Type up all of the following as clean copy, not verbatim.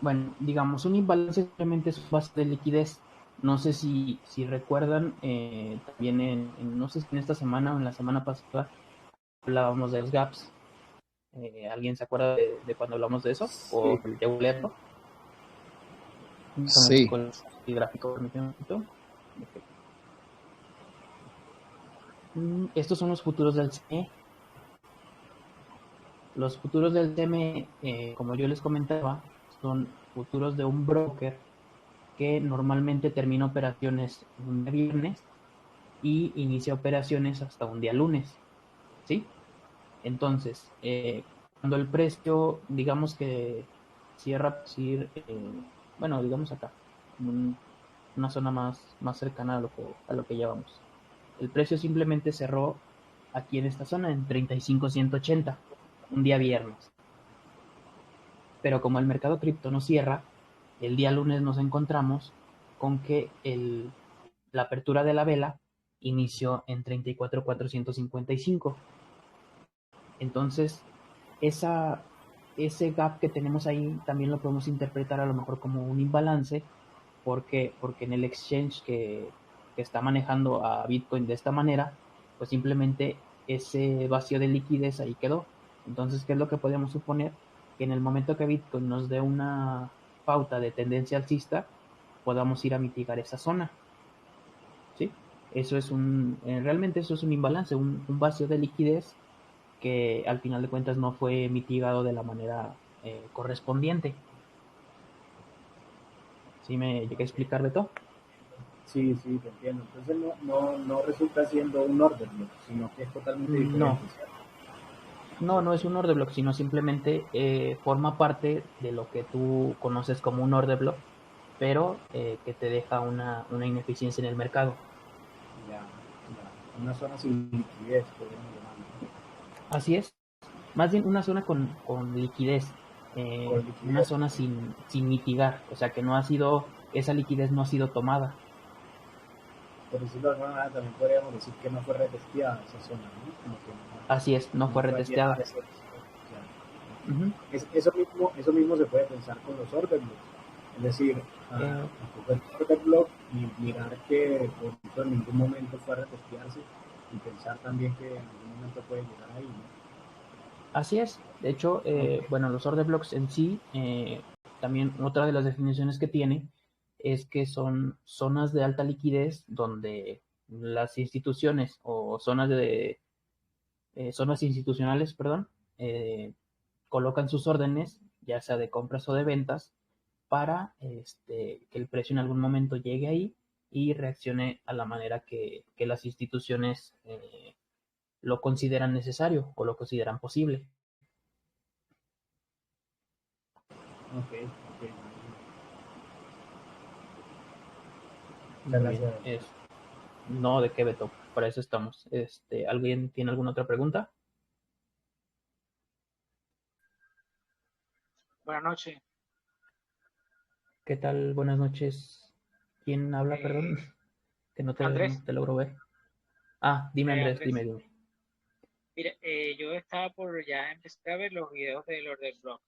Bueno, digamos, un imbalance simplemente es un vacío de liquidez. No sé si recuerdan, también no sé si en esta semana o en la semana pasada hablábamos de los gaps. ¿Alguien se acuerda de cuando hablamos de eso? ¿O Sí, de boleto? Déjame sí. busco el gráfico, permíteme un poquito. Ok. Estos son los futuros del CME. Los futuros del CME, como yo les comentaba, son futuros de un broker que normalmente termina operaciones un día viernes y inicia operaciones hasta un día lunes, ¿sí? Entonces, cuando el precio, digamos que cierra, bueno, digamos acá, una zona más cercana a lo que llevamos. El precio simplemente cerró aquí en esta zona en 35,180, un día viernes. Pero como el mercado cripto no cierra, el día lunes nos encontramos con que la apertura de la vela inició en 34,455. Entonces, esa, ese gap que tenemos ahí también lo podemos interpretar a lo mejor como un imbalance, porque en el exchange que está manejando a Bitcoin de esta manera, pues simplemente ese vacío de liquidez ahí quedó. Entonces, ¿qué es lo que podemos suponer? Que en el momento que Bitcoin nos dé una pauta de tendencia alcista, podamos ir a mitigar esa zona, ¿sí? Realmente eso es un imbalance, un vacío de liquidez que al final de cuentas no fue mitigado de la manera correspondiente. ¿Sí me llegué a Ok. explicar de todo? Sí, sí, te entiendo. Entonces no resulta siendo un order block, sino que es totalmente No, diferente, ¿cierto? no es un order block, sino simplemente forma parte de lo que tú conoces como un order block, pero que te deja una ineficiencia en el mercado. Ya, ya. Una zona sin liquidez, podríamos llamarlo. Así es, más bien una zona con liquidez, Con una liquidez, zona ok. sin mitigar, o sea que esa liquidez no ha sido tomada. Por decirlo de alguna manera, también podríamos decir que no fue retesteada esa zona, ¿no? Como que Así es, no no fue fue abierta retesteada. ese. Ya. Ujú. Eso mismo se puede pensar con los order blocks. Es decir, Eh, coger el order block y mirar que por ejemplo, en ningún momento fue a retestearse y pensar también que en algún momento puede llegar ahí, ¿no? Así es. De hecho, Ok, bueno, los order blocks en sí, también otra de las definiciones que tiene es que son zonas de alta liquidez donde las instituciones o zonas institucionales, perdón, eh, colocan sus órdenes, ya sea de compras o de ventas, para que el precio en algún momento llegue ahí y reaccione a la manera que las instituciones lo consideran necesario o lo consideran posible. ok, ok. Muchas Muy gracias. bien. No, ¿de qué, Beto? Para eso estamos. ¿Alguien tiene alguna otra pregunta? Buenas noches. ¿Qué tal? Buenas noches. ¿Quién habla, perdón? Eh, Que Andrés, no te logro ver. Ah, dime, Andrés, Andrés, dime. mira, yo estaba por ya empezar a ver los videos del Order Block,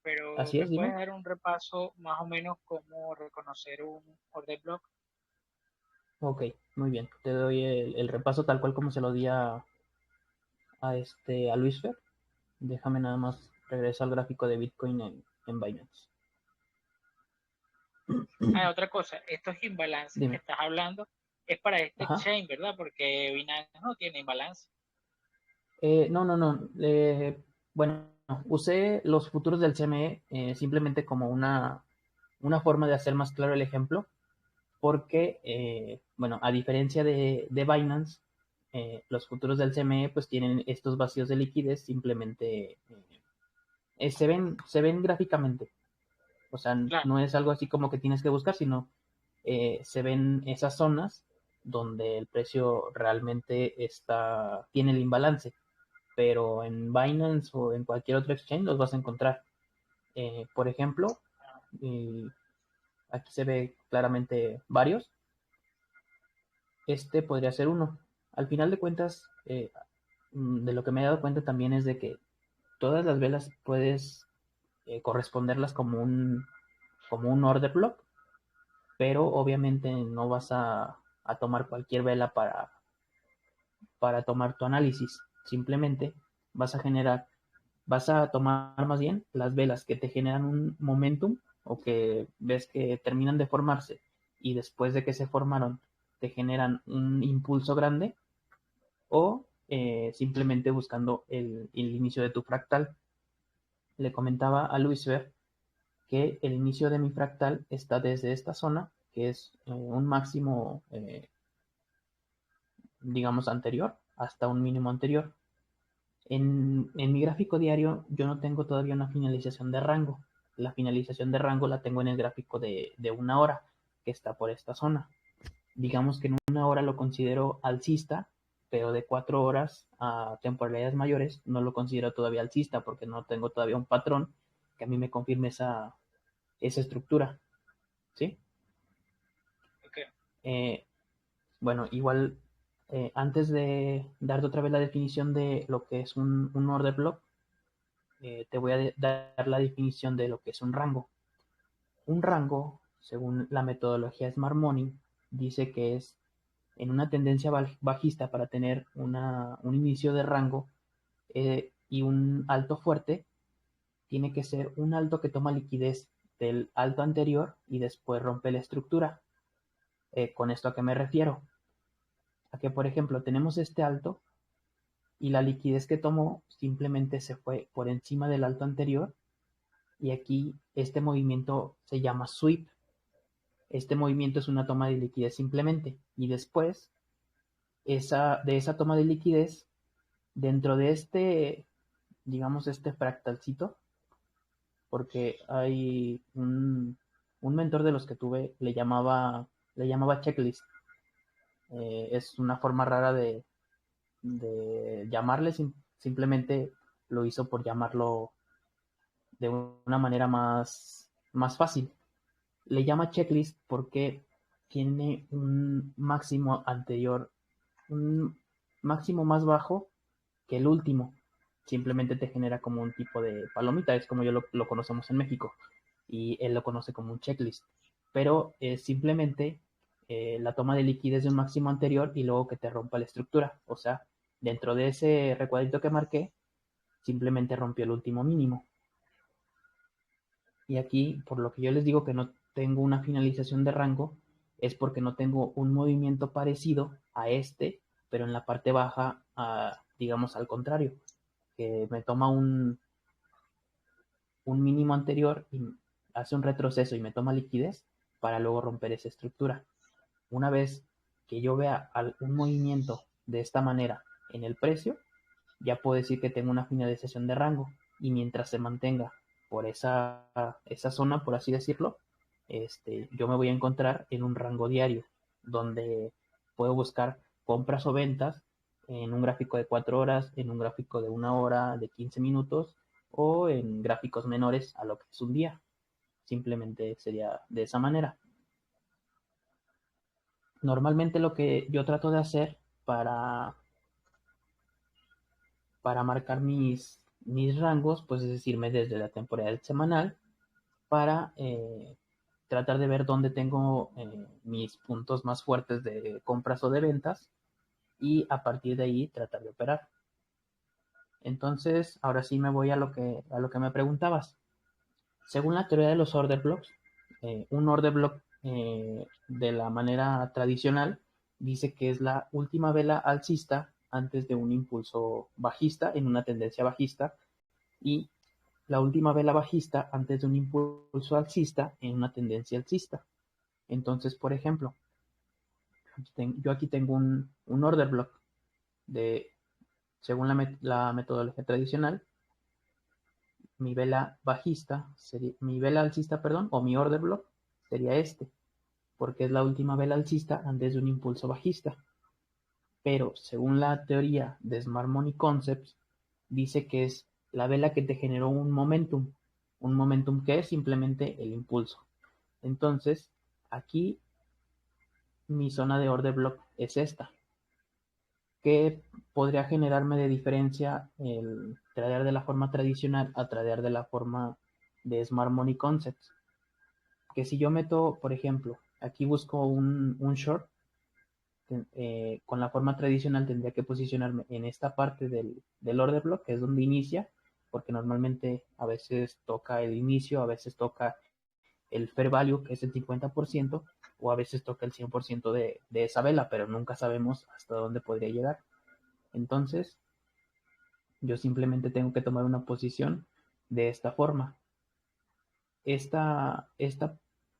pero Así ¿me es, puedes dime. dar un repaso más o menos cómo reconocer un Order Block? Ok, muy bien. Te doy el repaso tal cual como se lo di a Luis Fer. Déjame nada más regresar al gráfico de Bitcoin en Binance. Ah, otra cosa, estos imbalances que Dime. estás hablando es para este Ajá. exchange, ¿verdad? Porque Binance no tiene imbalance. No, no, no. Bueno, usé los futuros del CME simplemente como una forma de hacer más claro el ejemplo porque, bueno, a diferencia de Binance, los futuros del CME pues tienen estos vacíos de liquidez, simplemente se ven gráficamente, o sea, Claro, no es algo así como que tienes que buscar, sino se ven esas zonas donde el precio realmente tiene el imbalance, pero en Binance o en cualquier otro exchange los vas a encontrar. Por ejemplo, y aquí se ve claramente varios. Este podría ser uno. Al final de cuentas, de lo que me he dado cuenta también es de que todas las velas puedes corresponderlas como como un order block, pero obviamente no vas a tomar cualquier vela para tomar tu análisis. Simplemente vas a tomar más bien las velas que te generan un momentum o que ves que terminan de formarse y después de que se formaron te generan un impulso grande, o simplemente buscando el inicio de tu fractal. Le comentaba a Luis Ver que el inicio de mi fractal está desde esta zona, que es un máximo, digamos, anterior, hasta un mínimo anterior. En mi gráfico diario yo no tengo todavía una finalización de rango. La finalización de rango la tengo en el gráfico de una hora, que está por esta zona. Digamos que en una hora lo considero alcista, pero de 4 horas a temporalidades mayores no lo considero todavía alcista porque no tengo todavía un patrón que a mí me confirme esa estructura. ¿Sí? Okay. Bueno, igual antes de darte otra vez la definición de lo que es un order block, te voy a dar la definición de lo que es un rango. Un rango, según la metodología Smart Money, dice que es en una tendencia bajista para tener un inicio de rango y un alto fuerte, tiene que ser un alto que toma liquidez del alto anterior y después rompe la estructura. ¿Con esto a qué me refiero? A que, por ejemplo, tenemos este alto y la liquidez que tomó simplemente se fue por encima del alto anterior, y aquí este movimiento se llama sweep. Este movimiento es una toma de liquidez simplemente, y después de esa toma de liquidez, dentro de digamos, este fractalcito, porque hay un mentor de los que tuve, le llamaba checklist. Es una forma rara de llamarle, simplemente lo hizo por llamarlo de una manera más fácil. Le llama checklist porque tiene un máximo anterior, un máximo más bajo que el último. Simplemente te genera como un tipo de palomita, es como yo lo conocemos en México, y él lo conoce como un checklist. Pero es simplemente la toma de liquidez de un máximo anterior y luego que te rompa la estructura. O sea, dentro de ese recuadrito que marqué, simplemente rompió el último mínimo. Y aquí, por lo que yo les digo que no tengo una finalización de rango, es porque no tengo un movimiento parecido a este, pero en la parte baja, digamos al contrario, que me toma un mínimo anterior y hace un retroceso y me toma liquidez para luego romper esa estructura. Una vez que yo vea un movimiento de esta manera en el precio, ya puedo decir que tengo una finalización de rango, y mientras se mantenga por esa zona, por así decirlo, yo me voy a encontrar en un rango diario donde puedo buscar compras o ventas en un gráfico de 4 horas, en un gráfico de una hora, de 15 minutos, o en gráficos menores a lo que es un día. Simplemente sería de esa manera. Normalmente lo que yo trato de hacer para marcar mis rangos, pues es decirme desde la temporada semanal, para tratar de ver dónde tengo mis puntos más fuertes de compras o de ventas, y a partir de ahí tratar de operar. Entonces, ahora sí me voy a lo que me preguntabas. Según la teoría de los order blocks, un order block de la manera tradicional dice que es la última vela alcista antes de un impulso bajista en una tendencia bajista, y la última vela bajista antes de un impulso alcista en una tendencia alcista. Entonces, por ejemplo, yo aquí tengo un order block de, según la metodología tradicional, mi vela alcista, perdón, o mi order block sería este, porque es la última vela alcista antes de un impulso bajista. Pero según la teoría de Smart Money Concepts, dice que es la vela que te generó un momentum que es simplemente el impulso. Entonces, aquí mi zona de order block es esta. ¿Qué podría generarme de diferencia el tradear de la forma tradicional a tradear de la forma de Smart Money Concepts? que si yo meto, por ejemplo, aquí busco un short, con la forma tradicional tendría que posicionarme en esta parte del order block, que es donde inicia, porque normalmente a veces toca el inicio, a veces toca el fair value, que es el 50%, o a veces toca el 100% de esa vela, pero nunca sabemos hasta dónde podría llegar. Entonces, yo simplemente tengo que tomar una posición de esta forma. Esta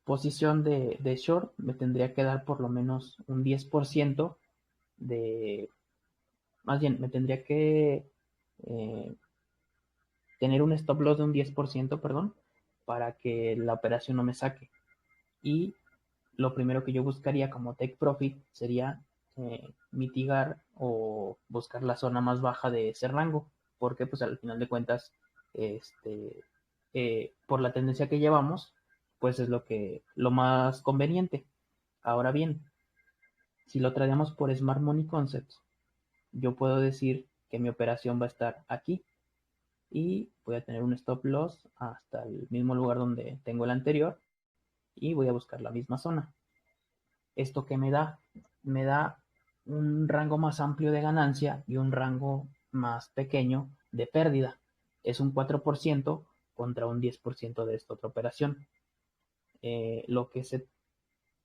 posición de short me tendría que dar por lo menos un 10% de, más bien, me tendría que eh, tener un stop loss de un 10%, perdón, para que la operación no me saque. Y lo primero que yo buscaría como take profit sería mitigar o buscar la zona más baja de ese rango, porque pues al final de cuentas, por la tendencia que llevamos, pues es lo más conveniente. Ahora bien, si lo traemos por Smart Money Concepts, yo puedo decir que mi operación va a estar aquí y voy a tener un stop loss hasta el mismo lugar donde tengo el anterior y voy a buscar la misma zona. ¿Esto qué me da? Me da un rango más amplio de ganancia y un rango más pequeño de pérdida. Es un 4% contra un 10% de esta otra operación. Eh, lo, que se,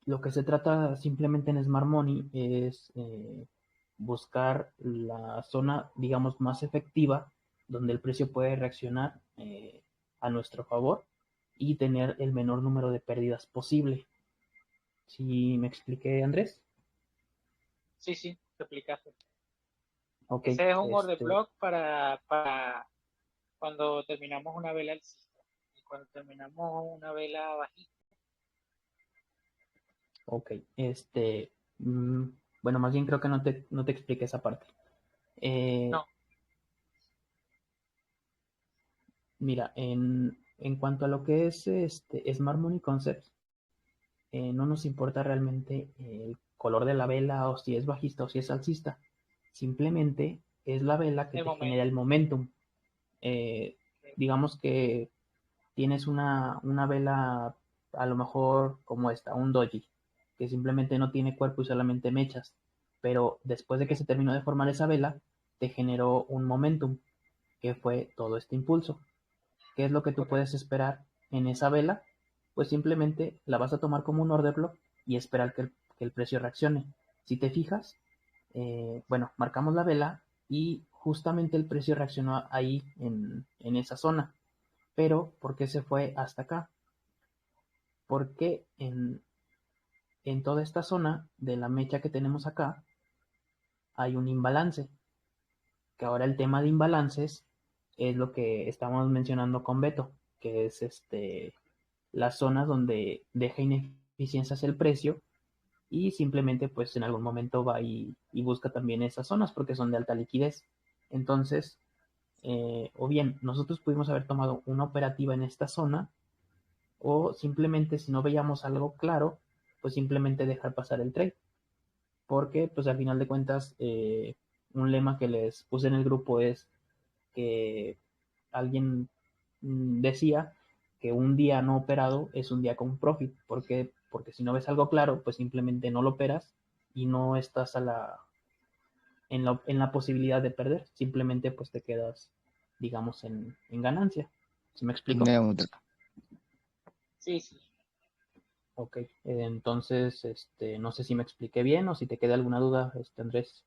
lo que se trata simplemente en Smart Money es buscar la zona, digamos, más efectiva donde el precio puede reaccionar a nuestro favor y tener el menor número de pérdidas posible. ¿Sí me expliqué, Andrés? Sí, sí, te explicaste. Ok, Ese es un order block para cuando terminamos una vela alcista y cuando terminamos una vela bajista. ok, mm, bueno, más bien creo que no te expliqué esa parte. Eh, No, Mira, en cuanto a lo que es Smart Money Concepts, no nos importa realmente el color de la vela o si es bajista o si es alcista. Simplemente es la vela que el te momento. genera el momentum. Eh, digamos que tienes una vela a lo mejor como esta, un doji, que simplemente no tiene cuerpo y solamente mechas, pero después de que se terminó de formar esa vela, te generó un momentum, que fue todo este impulso. ¿Qué es lo que tú Correcto. puedes esperar en esa vela? Pues simplemente la vas a tomar como un order block y esperar que el precio reaccione. Si te fijas, bueno, marcamos la vela y justamente el precio reaccionó ahí en esa zona. Pero, ¿por qué se fue hasta acá? Porque en toda esta zona de la mecha que tenemos acá hay un imbalance. Que ahora el tema de imbalances es lo que estamos mencionando con Beto, que es las zonas donde deja ineficiencias el precio y simplemente pues en algún momento va y busca también esas zonas porque son de alta liquidez. Entonces, o bien nosotros pudimos haber tomado una operativa en esta zona o simplemente si no veíamos algo claro, pues simplemente dejar pasar el trade. Porque pues al final de cuentas, un lema que les puse en el grupo es que alguien decía que un día no operado es un día con profit. ¿Por qué? Porque si no ves algo claro, pues simplemente no lo operas y no estás en la posibilidad de perder. Simplemente pues te quedas, digamos, en ganancia. ¿Sí me explico? Neutro. Sí, sí. Ok, entonces, no sé si me expliqué bien o si te queda alguna duda, Andrés.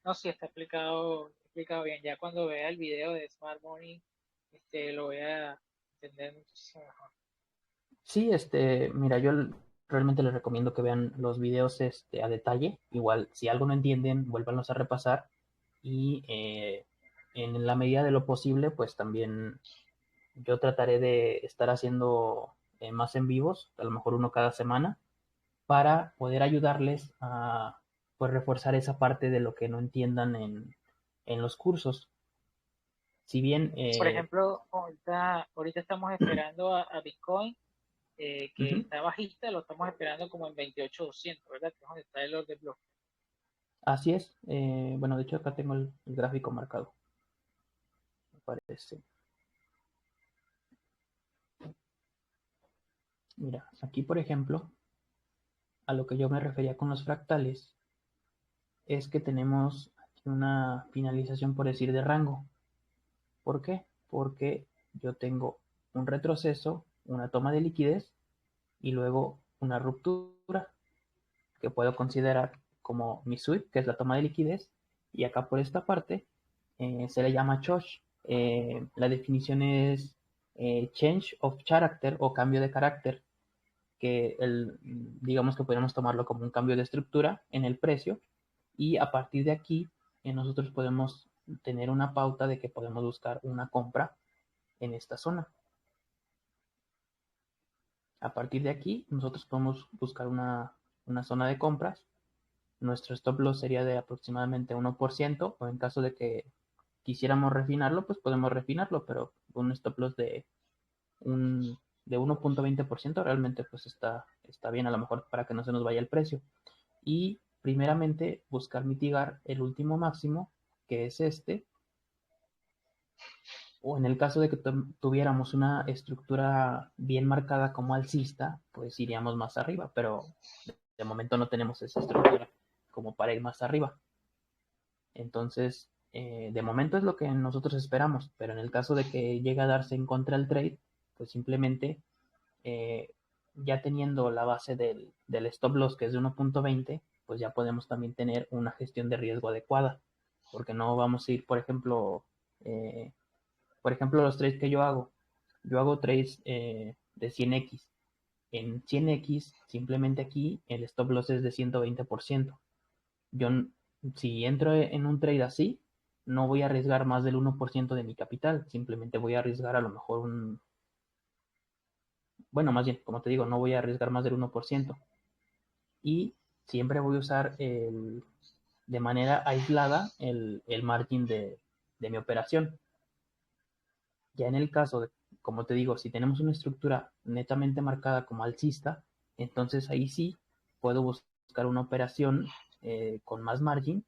No, sí, está explicado bien. Ya cuando vea el video de Smart Money, lo voy a entender muchísimo mejor. Sí, mira, yo realmente les recomiendo que vean los videos a detalle. Igual, si algo no entienden, vuélvanlos a repasar. Y en la medida de lo posible, pues también yo trataré de estar haciendo más en vivos, a lo mejor uno cada semana, para poder ayudarles a pues reforzar esa parte de lo que no entiendan en los cursos. Si bien, Por ejemplo, ahorita estamos esperando a Bitcoin, que ujú, está bajista, lo estamos esperando como en 28.200, ¿verdad? Que es donde está el order block. así es. Bueno, de hecho acá tengo el gráfico marcado, me parece. Mira, aquí por ejemplo, a lo que yo me refería con los fractales es que tenemos aquí una finalización, por decir, de rango. ¿Por qué? Porque yo tengo un retroceso, una toma de liquidez y luego una ruptura que puedo considerar como mi sweep, que es la toma de liquidez, y acá por esta parte se le llama chosh. La definición es change of character o cambio de carácter, que digamos que podemos tomarlo como un cambio de estructura en el precio, y a partir de aquí nosotros podemos tener una pauta de que podemos buscar una compra en esta zona. A partir de aquí nosotros podemos buscar una zona de compras. Nuestro stop loss sería de aproximadamente 1%, o en caso de que quisiéramos refinarlo, pues podemos refinarlo, pero un stop loss de 1.20% realmente pues está bien, a lo mejor para que no se nos vaya el precio. Y primeramente buscar mitigar el último máximo, que es este, o en el caso de que tuviéramos una estructura bien marcada como alcista, pues iríamos más arriba, pero de momento no tenemos esa estructura como para ir más arriba. Entonces, de momento es lo que nosotros esperamos, pero en el caso de que llegue a darse en contra el trade, pues simplemente eh, ya teniendo la base del stop loss, que es de 1.20, pues ya podemos también tener una gestión de riesgo adecuada, porque no vamos a ir, por ejemplo, los trades que yo hago trades de 100x. En 100x, simplemente aquí el stop loss es de 120%. Yo, si entro en un trade así, no voy a arriesgar más del 1% de mi capital, simplemente voy a arriesgar a lo mejor bueno, más bien, como te digo, no voy a arriesgar más del 1%. Y siempre voy a usar de manera aislada el margin de mi operación. Ya en el caso de, como te digo, si tenemos una estructura netamente marcada como alcista, entonces ahí sí puedo buscar una operación con más margin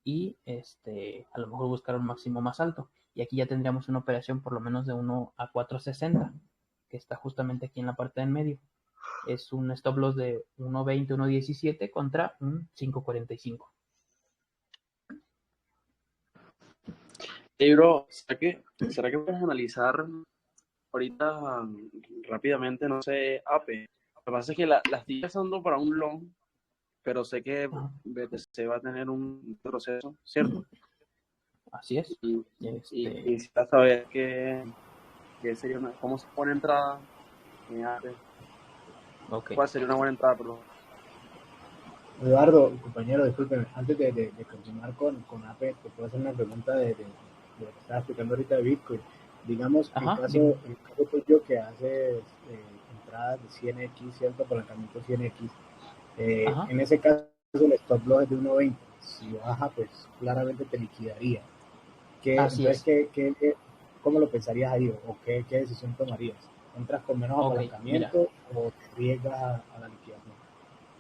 y a lo mejor buscar un máximo más alto. Y aquí ya tendríamos una operación por lo menos de 1 a 4.60, que está justamente aquí en la parte del medio. Es un stop loss de 1.20, 1.17 contra un 5.45. Hey, bro, ¿será que puedes analizar ahorita rápidamente, no sé, APE? Lo que pasa es que la estoy pasando para un long, pero sé que Ajá. BTC va a tener un proceso, ¿cierto? Así es. Y, y Este, quisiera saber qué sería cómo se pone entrada en APE. ok. ¿Cuál sería una buena entrada, perdón? Eduardo, compañero, discúlpeme, antes de continuar con AP, te puedo hacer una pregunta de lo que estaba explicando ahorita de Bitcoin. Digamos, Ajá, dime. en caso tuyo que haces entradas de 100x, ¿cierto? Apalancamiento 100x, Ajá, en ese caso el stop loss es de 1.20. Si baja, pues claramente te liquidaría. así Entonces, es. ¿cómo lo pensarías ahí o qué decisión tomarías? ¿Entras con menos Ok, mira. apalancamiento o te arriesgas a la liquidación?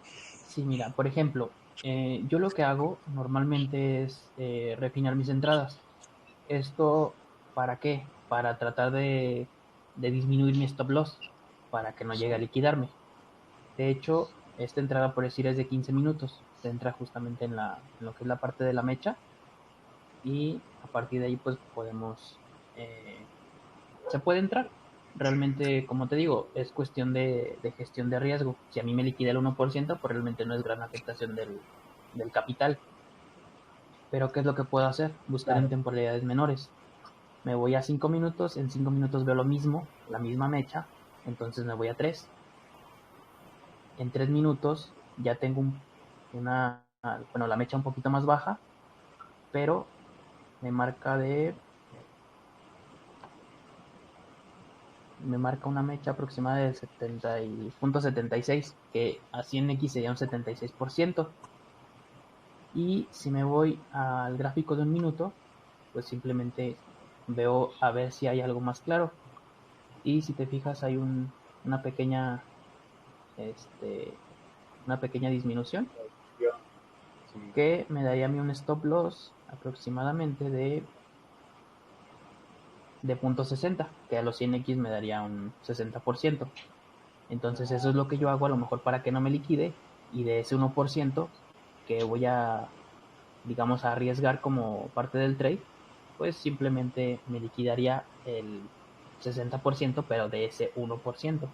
Sí, mira, por ejemplo, yo lo que hago normalmente es refinar mis entradas. ¿Esto para qué? Para tratar de disminuir mi stop loss, para que no llegue a liquidarme. De hecho, esta entrada, por decir, es de 15 minutos. Se entra justamente en lo que es la parte de la mecha, y a partir de ahí pues eh, se puede entrar. Realmente, como te digo, es cuestión de gestión de riesgo. Si a mí me liquida el 1%, pues realmente no es gran afectación del capital. Pero ¿qué es lo que puedo hacer? Buscar en Claro. temporalidades menores. Me voy a 5 minutos, en 5 minutos veo lo mismo, la misma mecha, entonces me voy a 3. En 3 minutos ya tengo bueno, la mecha un poquito más baja, pero me marca me marca una mecha aproximada de 70.76, que a 100x sería un 76%. Y si me voy al gráfico de un minuto, pues simplemente veo a ver si hay algo más claro. Y si te fijas, hay una pequeña, este, una pequeña disminución Sí. que me daría a mí un stop loss aproximadamente de 0.60, que a los 100x me daría un 60%. Entonces eso es lo que yo hago a lo mejor para que no me liquide, y de ese 1% que voy a, digamos, a arriesgar como parte del trade, pues simplemente me liquidaría el 60%, pero de ese 1%.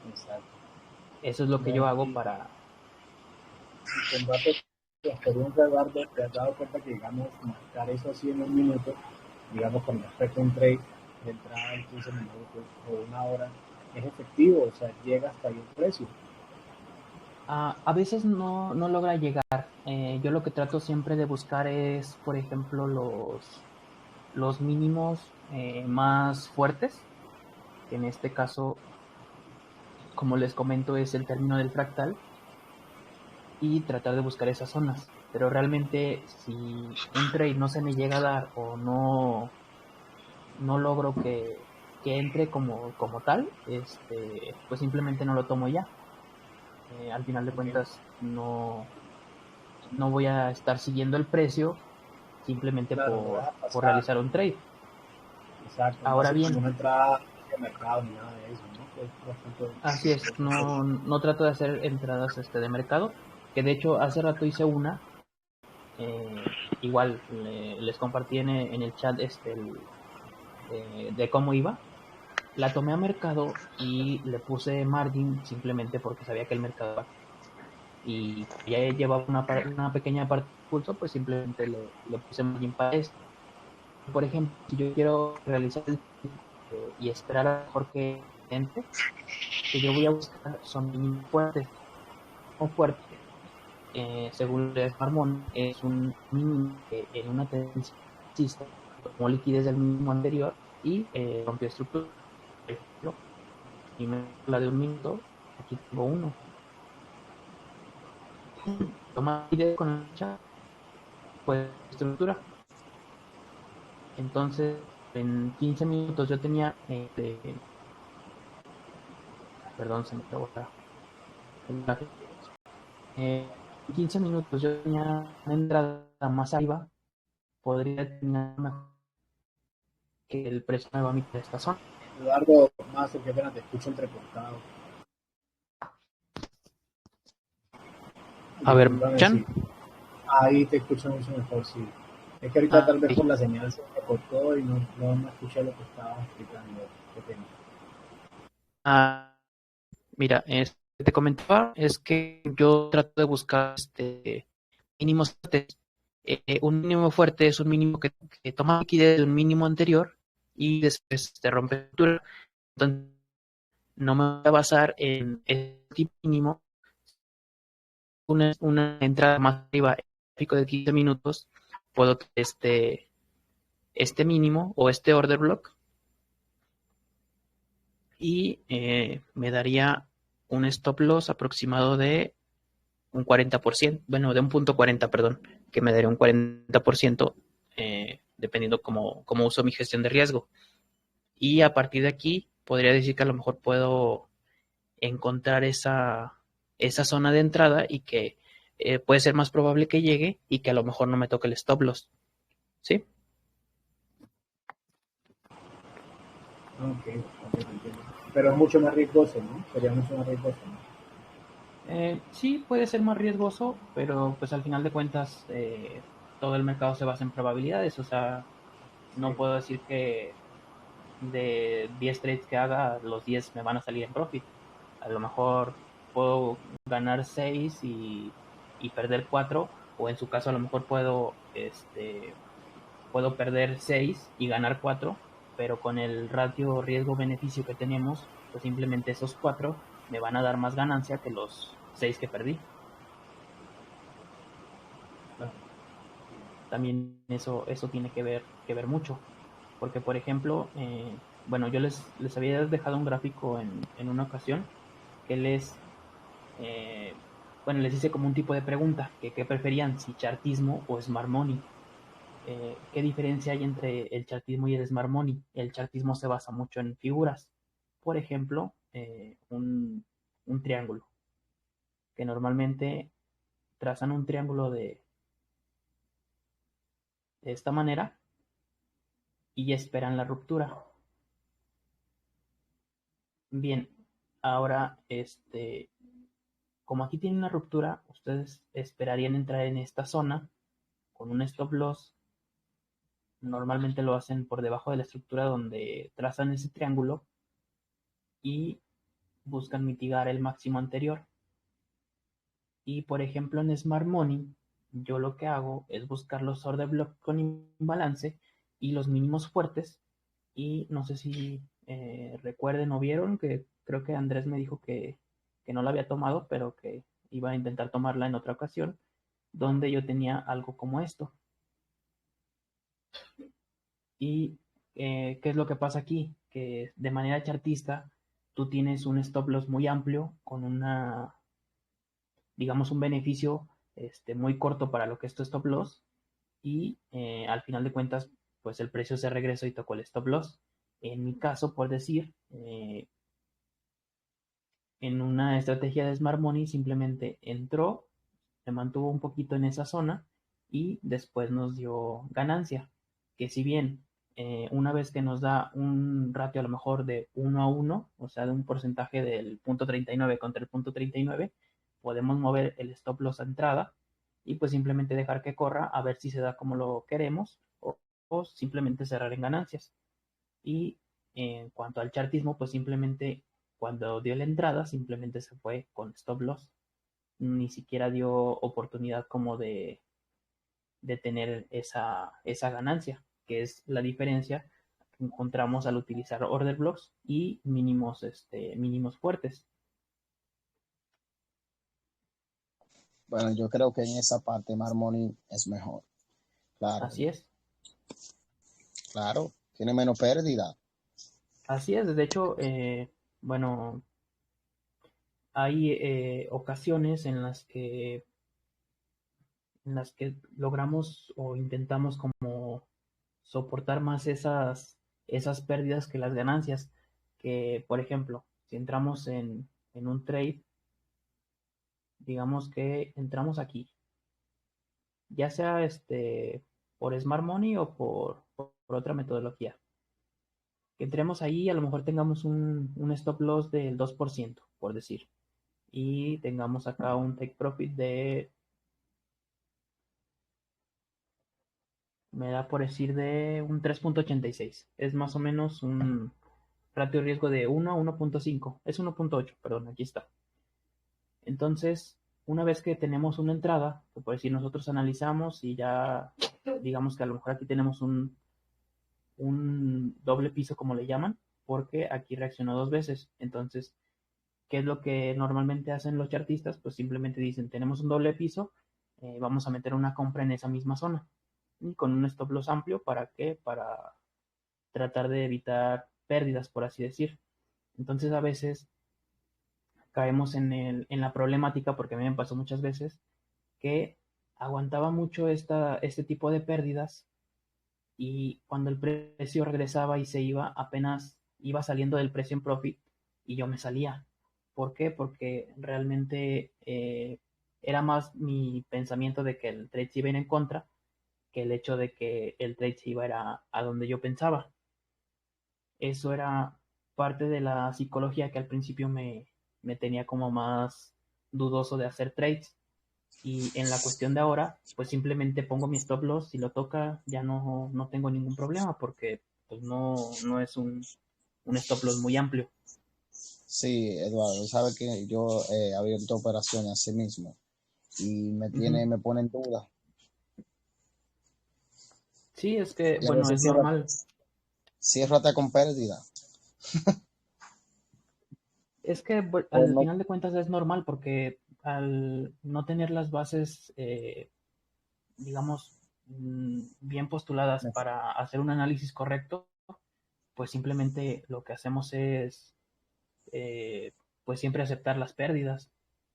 Exacto. Eso es lo que yo Bueno, hago y para... con base a tu experiencia, Eduardo, te has dado cuenta que, digamos, marcar eso así en un minuto, digamos, con respecto a un trade de entrada en 15 minutos o una hora, es efectivo, o sea, llega hasta ahí el precio. A veces no logra llegar. Yo lo que trato siempre de buscar es, por ejemplo, los mínimos más fuertes, que en este caso, como les comento, es el término del fractal, y tratar de buscar esas zonas. Pero realmente, si un trade no se me llega a dar, o no logro que entre como tal, pues simplemente no lo tomo ya. Al final de Okay. cuentas, no voy a estar siguiendo el precio simplemente Claro, no por, deja por pasar, realizar un trade. exacto, no Ahora hace como bien, una entrada de mercado ni nada de eso, ¿no? Que es así es, bastante no trato de hacer entradas de mercado, que de hecho hace rato hice una, igual les compartí en el chat de cómo iba. La tomé a mercado y le puse margin simplemente porque sabía que el mercado, y ya llevaba una pequeña parte de pulso, pues simplemente le puse margin para eso. Por ejemplo, si yo quiero realizar y esperar a lo mejor que entre, que yo voy a buscar son mínimos fuertes. Un fuerte, según el Smart, es un mínimo que en una tendencia existe, como liquidez del mínimo anterior, y rompió estructura. Por ejemplo, y la de un minuto, aquí tengo uno. Toma liquidez con la fecha, pues estructura. Entonces, en 15 minutos yo tenía, perdón, se me trabó el gráfico. En 15 minutos yo tenía una entrada más arriba, podría tener mejor que el precio me va a mitad de esta zona. Eduardo, más que apenas te escucho entrecortado. A ver, ¿me Discúlpame escuchan? si ahí te escucho mucho mejor, sí. Es que ahorita Ah, tal vez ok. por la señal se me cortó y no me escuché lo que estabas explicando. Qué pena. Ah, mira, te comentaba es que yo trato de buscar mínimos fuertes. Un mínimo fuerte es un mínimo que toma liquidez de un mínimo anterior y después te rompe la estructura. Entonces, no me voy a basar en el tipo mínimo, una entrada más arriba, pico de 15 minutos, puedo tener este mínimo o este order block, y me daría un stop loss aproximado de un 40%, bueno, de un punto 40, perdón, que me daría un 40%, dependiendo cómo uso mi gestión de riesgo. Y a partir de aquí, podría decir que a lo mejor puedo encontrar esa zona de entrada, y que puede ser más probable que llegue y que a lo mejor no me toque el stop loss. ¿Sí? Ok, ok, entiendo. Pero es mucho más riesgoso, ¿no? Sería mucho más riesgoso, ¿no? Sí, puede ser más riesgoso, pero pues al final de cuentas todo el mercado se basa en probabilidades. O sea, no Sí, puedo decir que de 10 trades que haga, los 10 me van a salir en profit. A lo mejor puedo ganar 6 y perder 4, o en su caso a lo mejor puedo perder 6 y ganar 4, pero con el ratio riesgo-beneficio que tenemos, pues simplemente esos 4 me van a dar más ganancia que los 6 que perdí. claro. También eso tiene que ver mucho, porque por ejemplo, bueno, yo les había dejado un gráfico en una ocasión, que eh, bueno, les hice como un tipo de pregunta, que qué preferían, si chartismo o smart money. ¿Qué diferencia hay entre el chartismo y el smart money? El chartismo se basa mucho en figuras. Por ejemplo, un triángulo, que normalmente trazan un triángulo de esta manera y esperan la ruptura. Bien, Ahora, como aquí tiene una ruptura, ustedes esperarían entrar en esta zona con un stop loss. Normalmente lo hacen por debajo de la estructura donde trazan ese triángulo y buscan mitigar el máximo anterior. Y por ejemplo en Smart Money, yo lo que hago es buscar los order blocks con imbalance y los mínimos fuertes. Y no sé si recuerden o vieron que creo que Andrés me dijo que no la había tomado, pero que iba a intentar tomarla en otra ocasión, donde yo tenía algo como esto. Y ¿qué es lo que pasa aquí? Que de manera chartista tú tienes un stop loss muy amplio con digamos, un beneficio muy corto para lo que es tu stop loss y al final de cuentas, pues el precio se regresó y tocó el stop loss. En mi caso, por decir, en una estrategia de Smart Money simplemente entró, se mantuvo un poquito en esa zona y después nos dio ganancia. Que si bien una vez que nos da un ratio a lo mejor de 1 a 1, o sea, de un porcentaje del punto 39 contra el punto 39, podemos mover el stop loss a entrada y pues simplemente dejar que corra a ver si se da como lo queremos o simplemente cerrar en ganancias. Y en cuanto al chartismo, pues simplemente cuando dio la entrada, simplemente se fue con stop loss. Ni siquiera dio oportunidad como de tener esa ganancia, que es la diferencia que encontramos al utilizar order blocks y mínimos fuertes. Bueno, yo creo que en esa parte Marmoni es mejor. Claro, Así es. claro, tiene menos pérdida. Así es. De hecho, bueno, hay ocasiones en las que logramos o intentamos como soportar más esas pérdidas que las ganancias. Que, por ejemplo, si entramos en un trade, digamos que entramos aquí, ya sea por Smart Money o por otra metodología. Que entremos ahí, a lo mejor tengamos un stop loss del 2%, por decir, y tengamos acá un take profit me da por decir de un 3.86. Es más o menos un ratio de riesgo de 1 a 1.5. Es 1.8, perdón, aquí está. Entonces, una vez que tenemos una entrada, que por decir nosotros analizamos y ya digamos que a lo mejor aquí tenemos un doble piso como le llaman, porque aquí reaccionó dos veces. Entonces, ¿qué es lo que normalmente hacen los chartistas? Pues simplemente dicen, tenemos un doble piso, vamos a meter una compra en esa misma zona. Y con un stop loss amplio, ¿para qué? Para tratar de evitar pérdidas, por así decir. Entonces a veces caemos en la problemática, porque a mí me pasó muchas veces, que aguantaba mucho este tipo de pérdidas y cuando el precio regresaba y se iba, apenas iba saliendo del precio en profit y yo me salía. ¿Por qué? Porque realmente era más mi pensamiento de que el trade se iba a ir en contra que el hecho de que el trade se iba a donde yo pensaba. Eso era parte de la psicología que al principio me tenía como más dudoso de hacer trades. Y en la cuestión de ahora, pues simplemente pongo mi stop loss, si lo toca ya no tengo ningún problema porque pues no es un stop loss muy amplio. Sí, Eduardo, sabe que yo he abierto operaciones así mismo y me pone en duda. Sí, es que, Y a bueno, veces es normal. cierro hasta con pérdida. Es que Pues al no, final de cuentas es normal porque al no tener las bases, digamos, bien postuladas para hacer un análisis correcto, pues simplemente lo que hacemos es, pues siempre aceptar las pérdidas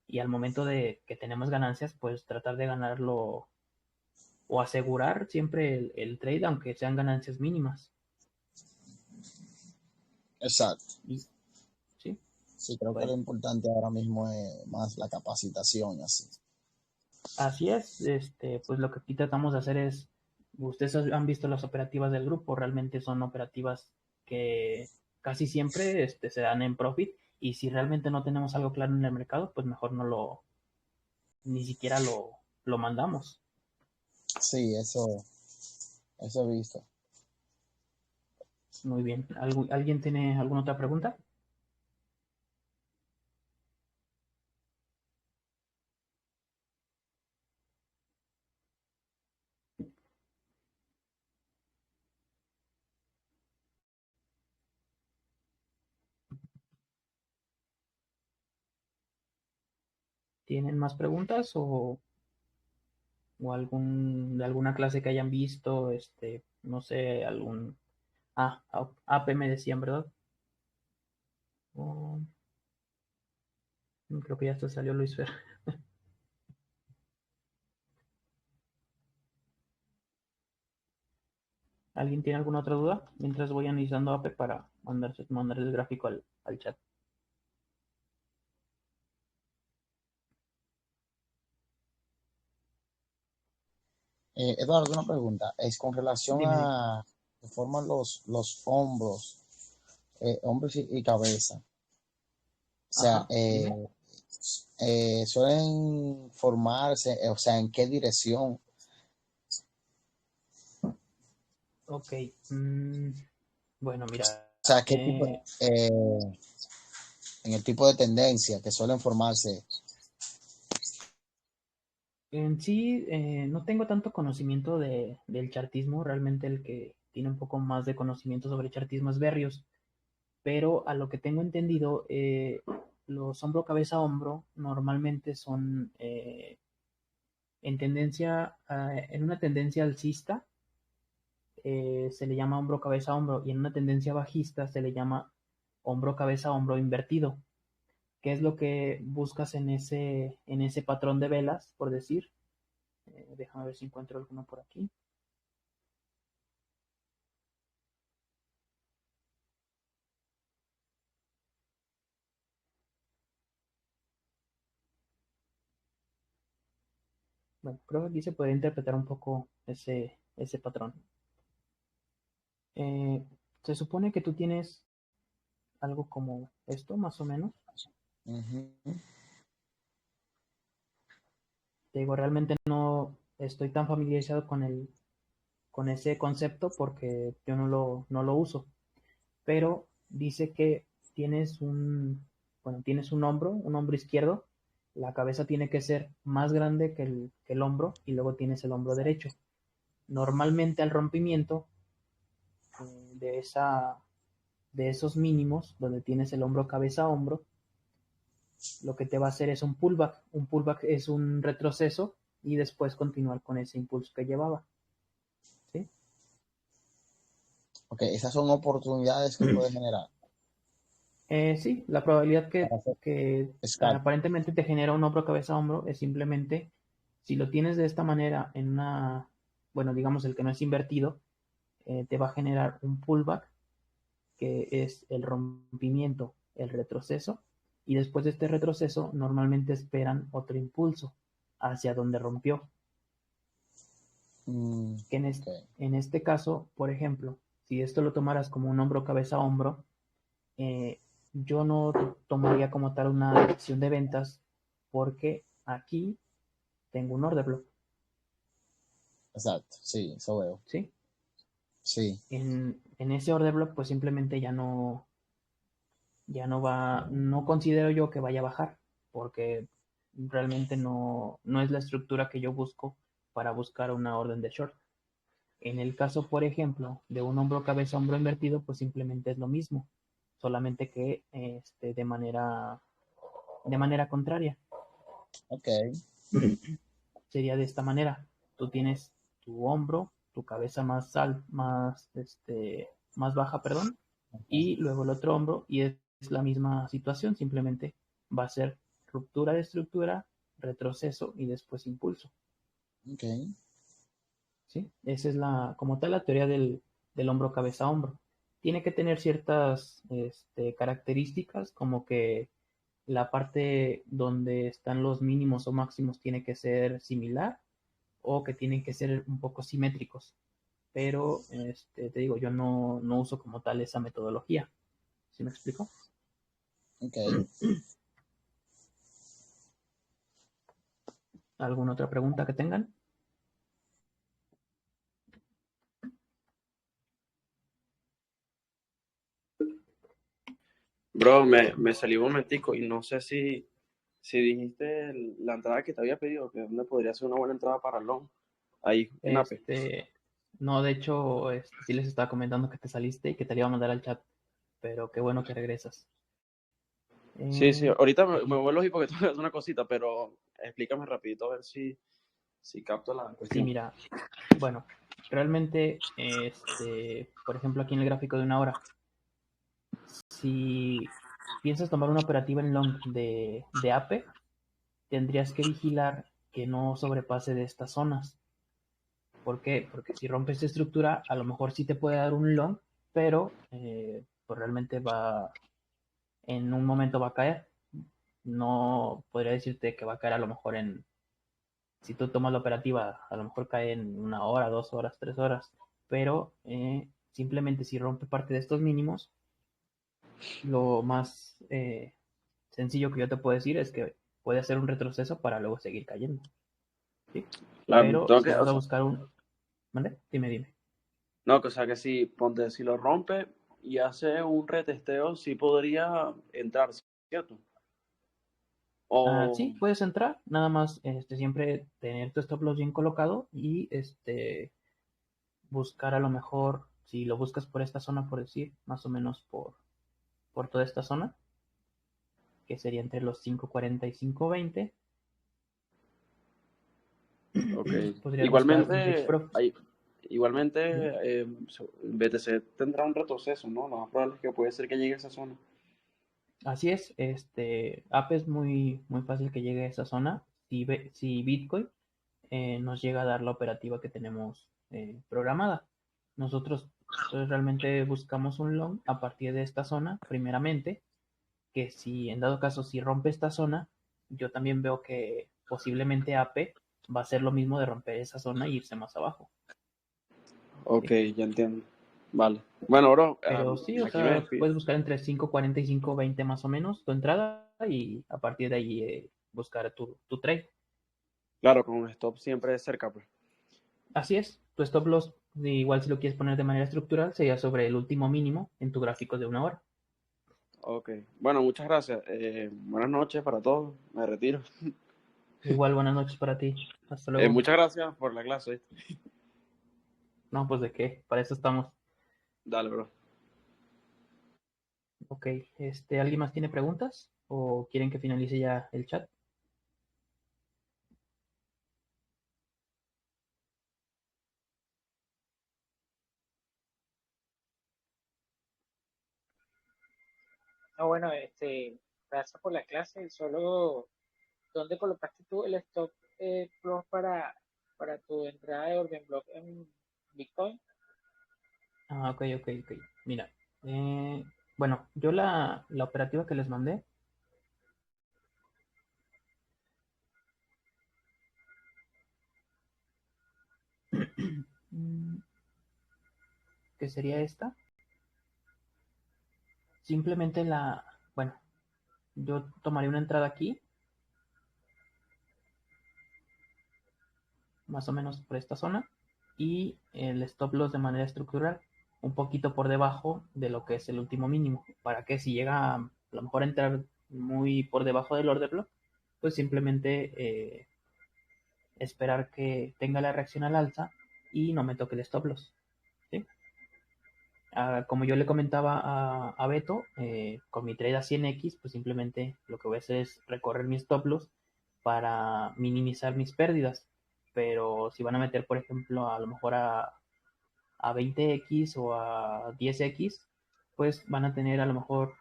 y al momento de que tenemos ganancias, pues tratar de ganarlo o asegurar siempre el trade, aunque sean ganancias mínimas. exacto. Y sí, Sí, creo que lo pues importante ahora mismo es más la capacitación y así. así es. Pues lo que aquí tratamos de hacer es, ustedes han visto las operativas del grupo, realmente son operativas que casi siempre se dan en profit Y si realmente no tenemos algo claro en el mercado, pues mejor ni siquiera lo mandamos. Sí, eso he visto. Muy bien. ¿Alguien tiene alguna otra pregunta? ¿Tienen más preguntas o de alguna clase que hayan visto? No sé, AP me decían, ¿verdad? Oh, creo que ya se salió Luis Fer. ¿Alguien tiene alguna otra duda? Mientras voy analizando AP para mandar el gráfico al chat. Eduardo, una pregunta. Es con relación Dime. a que forman los hombros, hombros y cabeza. O sea, Ajá, dime. suelen formarse, o sea, ¿en qué dirección? Ok. Bueno, mira. O sea, ¿qué tipo, en el tipo de tendencia que suelen formarse? En sí, no tengo tanto conocimiento del chartismo. Realmente el que tiene un poco más de conocimiento sobre chartismo es Berrios. Pero a lo que tengo entendido, los hombro, cabeza, hombro normalmente son en una tendencia alcista se le llama hombro, cabeza, hombro, y en una tendencia bajista se le llama hombro, cabeza, hombro invertido. ¿Qué es lo que buscas en ese patrón de velas, por decir? Déjame ver si encuentro alguno por aquí. Bueno, creo que aquí se puede interpretar un poco ese patrón. Eh, Se supone que tú tienes algo como esto, más o menos. Ujú. Te digo, realmente no estoy tan familiarizado con ese concepto porque yo no lo uso. Pero dice que tienes un hombro izquierdo, la cabeza tiene que ser más grande que el hombro y luego tienes el hombro derecho. Normalmente al rompimiento de de esos mínimos, donde tienes el hombro, cabeza, hombro, lo que te va a hacer es un pullback. Un pullback es un retroceso y después continuar con ese impulso que llevaba. ¿Sí? Ok, esas son oportunidades que puede generar Sí, la probabilidad para hacer que scalp. aparentemente te genera un hombro, cabeza, hombro es simplemente si lo tienes de esta manera bueno, digamos el que no es invertido, te va a generar un pullback que es el rompimiento, el retroceso, y después de este retroceso normalmente esperan otro impulso hacia donde rompió. Que Ok. en este caso, por ejemplo, si esto lo tomaras como un hombro, cabeza, hombro, eh, yo no tomaría como tal una dirección de ventas porque aquí tengo un order block, Exacto, sí, eso veo. ¿sí? Sí, En ese order block pues simplemente ya no va, no considero yo que vaya a bajar porque realmente no es la estructura que yo busco para buscar una orden de short. En el caso, por ejemplo, de un hombro, cabeza, hombro invertido, pues simplemente es lo mismo, solamente que de manera contraria. ok. Sería de esta manera. Tú tienes tu hombro, tu cabeza más baja, perdón, y luego el otro hombro, y es la misma situación, simplemente va a ser ruptura de estructura, retroceso y después impulso. Ok. ¿Sí? Esa es como tal la teoría del hombro, cabeza, hombro. Tiene que tener ciertas características, como que la parte donde están los mínimos o máximos tiene que ser similar o que tienen que ser un poco simétricos. Pero te digo, yo no uso como tal esa metodología. ¿Sí me explico? Ok. ¿Alguna otra pregunta que tengan? Bro, me salió un momentico y no sé si dijiste la entrada que te había pedido, que dónde podría ser una buena entrada para el long, ahí en APE. No, de hecho, sí les estaba comentando que te saliste y que te le iba a mandar al chat, pero qué bueno que regresas. Sí, ahorita me Sí, vuelvo lógico porque tengo que hacer una cosita, pero explícame rapidito a ver si capto la sí, cuestión. mira, bueno, realmente, por ejemplo, aquí en el gráfico de una hora, si piensas tomar una operativa en long de APE, tendrías que vigilar que no sobrepase de estas zonas. ¿Por qué? Porque si rompes esta estructura, a lo mejor sí te puede dar un long, pero pues realmente en un momento va a caer. No podría decirte que va a caer a lo mejor si tú tomas la operativa, a lo mejor cae en una hora, 2 horas, 3 horas, pero simplemente si rompe parte de estos mínimos, lo más sencillo que yo te puedo decir es que puede hacer un retroceso para luego seguir cayendo, ¿sí? Claro, Pero tengo si que, vas o a sea, buscar ¿Mande? Dime. no, o sea que si, ponte, si lo rompe y hace un retesteo, sí podría entrar, ¿cierto? O, Sí, puedes entrar, nada más siempre tener tu stop loss bien colocado y buscar a lo mejor, si lo buscas por esta zona, por decir, más o menos por toda esta zona, que sería entre los 5.40 y 5.20, ok. podrías buscar un take Igualmente, profit. igualmente ¿Sí? BTC tendrá un retroceso, ¿no? Lo más probable es que puede ser que llegue a esa zona. Así es, Ape es muy, muy fácil que llegue a esa zona. Si Bitcoin nos llega a dar la operativa que tenemos programada. Nosotros realmente buscamos un long a partir de esta zona, primeramente, que si en dado caso si rompe esta zona, yo también veo que posiblemente AP va a hacer lo mismo de romper esa zona e irse más abajo. Ok, ¿Sí? ya entiendo. Vale. Bueno, bro, Pero sí, o aquí me sea, despido. puedes buscar entre 5.40 y 5.20 más o menos tu entrada y a partir de ahí buscar tu trade. Claro, con un stop siempre cerca, pues. Así es, tu stop loss, igual si lo quieres poner de manera estructural, sería sobre el último mínimo en tu gráfico de una hora. Ok. Bueno, muchas gracias. Buenas noches para todos. Me retiro. Igual, buenas noches para ti. Hasta luego. Muchas gracias por la clase. No, pues de qué, para eso estamos. Dale, bro. Ok, ¿alguien más tiene preguntas? ¿O quieren que finalice ya el chat? No, bueno, gracias por la clase. Solo, ¿dónde colocaste tú el stop loss para tu entrada de orden block en Bitcoin? Ok. Mira, bueno, yo la operativa que les mandé, mm, que sería esta, simplemente bueno, yo tomaría una entrada aquí, más o menos por esta zona, y el stop loss de manera estructural, un poquito por debajo de lo que es el último mínimo, para que si llega a lo mejor a entrar muy por debajo del order block, pues simplemente esperar que tenga la reacción al alza y no me toque el stop loss. ¿Sí? Como yo le comentaba a Beto, con mi trade a 100x, pues simplemente lo que voy a hacer es recorrer mi stop loss para minimizar mis pérdidas. Pero si van a meter, por ejemplo, a lo mejor a 20x o a 10x, pues van a tener a lo mejor,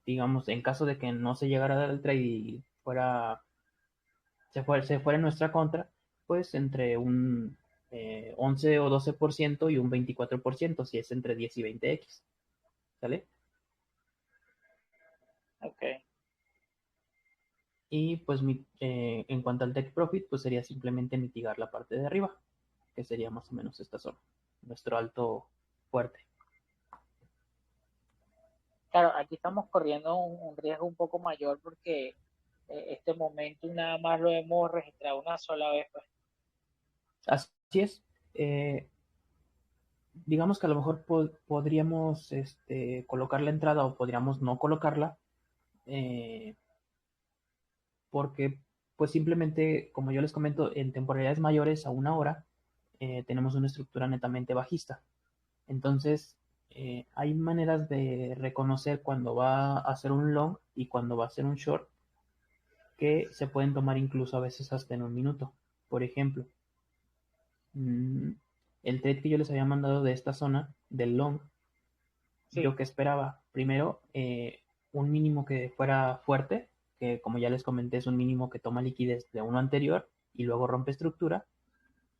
digamos, en caso de que no se llegara a dar el trade y se fuera en nuestra contra, pues entre un 11 o 12% y un 24% si es entre 10 y 20x. ¿Sale? Ok, Y pues en cuanto al take profit, pues sería simplemente mitigar la parte de arriba, que sería más o menos esta zona, nuestro alto fuerte. claro, aquí estamos corriendo un riesgo un poco mayor porque este momento nada más lo hemos registrado una sola vez, pues. Así es. Eh, digamos que a lo mejor podríamos colocar la entrada o podríamos no colocarla, eh, porque pues simplemente, como yo les comento, en temporalidades mayores a una hora tenemos una estructura netamente bajista. Entonces, hay maneras de reconocer cuando va a ser un long y cuando va a ser un short que se pueden tomar incluso a veces hasta en un minuto. Por ejemplo, mm, el trade que yo les había mandado de esta zona, del long, yo Sí, que esperaba, primero, un mínimo que fuera fuerte, que como ya les comenté es un mínimo que toma liquidez de uno anterior y luego rompe estructura,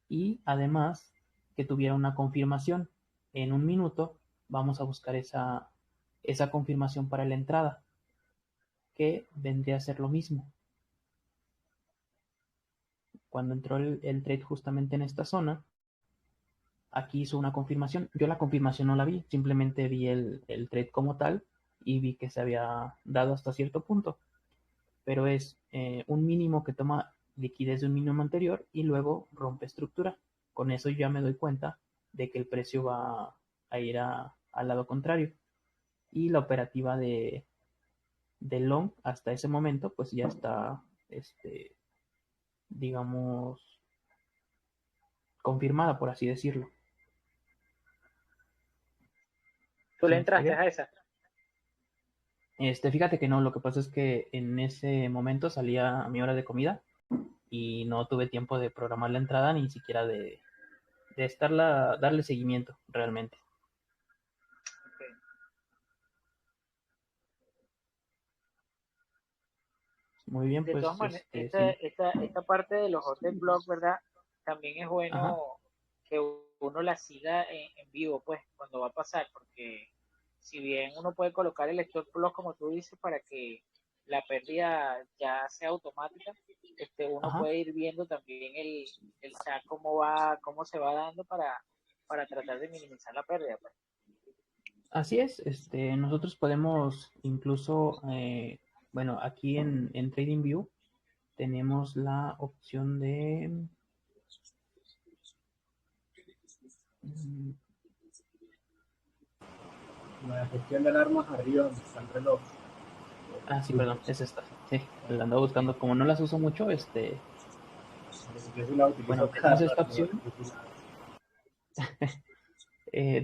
y además que tuviera una confirmación. En un minuto vamos a buscar esa confirmación para la entrada, que vendría a ser lo mismo. Cuando entró el trade justamente en esta zona, aquí hizo una confirmación. Yo la confirmación no la vi, simplemente vi el trade como tal y vi que se había dado hasta cierto punto. Pero es un mínimo que toma liquidez de un mínimo anterior y luego rompe estructura. Con eso ya me doy cuenta de que el precio va a ir al lado contrario. Y la operativa de long hasta ese momento pues ya está, digamos, confirmada, por así decirlo. tú ¿Sí le me entraste expliqué? a esa. Fíjate que no, lo que pasa es que en ese momento salía a mi hora de comida y no tuve tiempo de programar la entrada ni siquiera de darle seguimiento realmente. Okay. Muy bien, De todas pues maneras, sí. esta parte de los order blog, ¿verdad? También es Ajá. bueno que uno la siga en vivo, pues, cuando va a pasar, porque si bien uno puede colocar el stop loss, como tú dices, para que la pérdida ya sea automática, uno Ajá. puede ir viendo también el chat cómo va, cómo se va dando para tratar de minimizar la pérdida, pues. Así es, nosotros podemos incluso, bueno, aquí en TradingView tenemos la opción de, mm, La gestión de alarmas arriba donde está el reloj. sí, perdón, es esta, sí, la ando buscando, como no las uso mucho, Yo sí la utilizo bueno, tenemos cada esta rato. opción,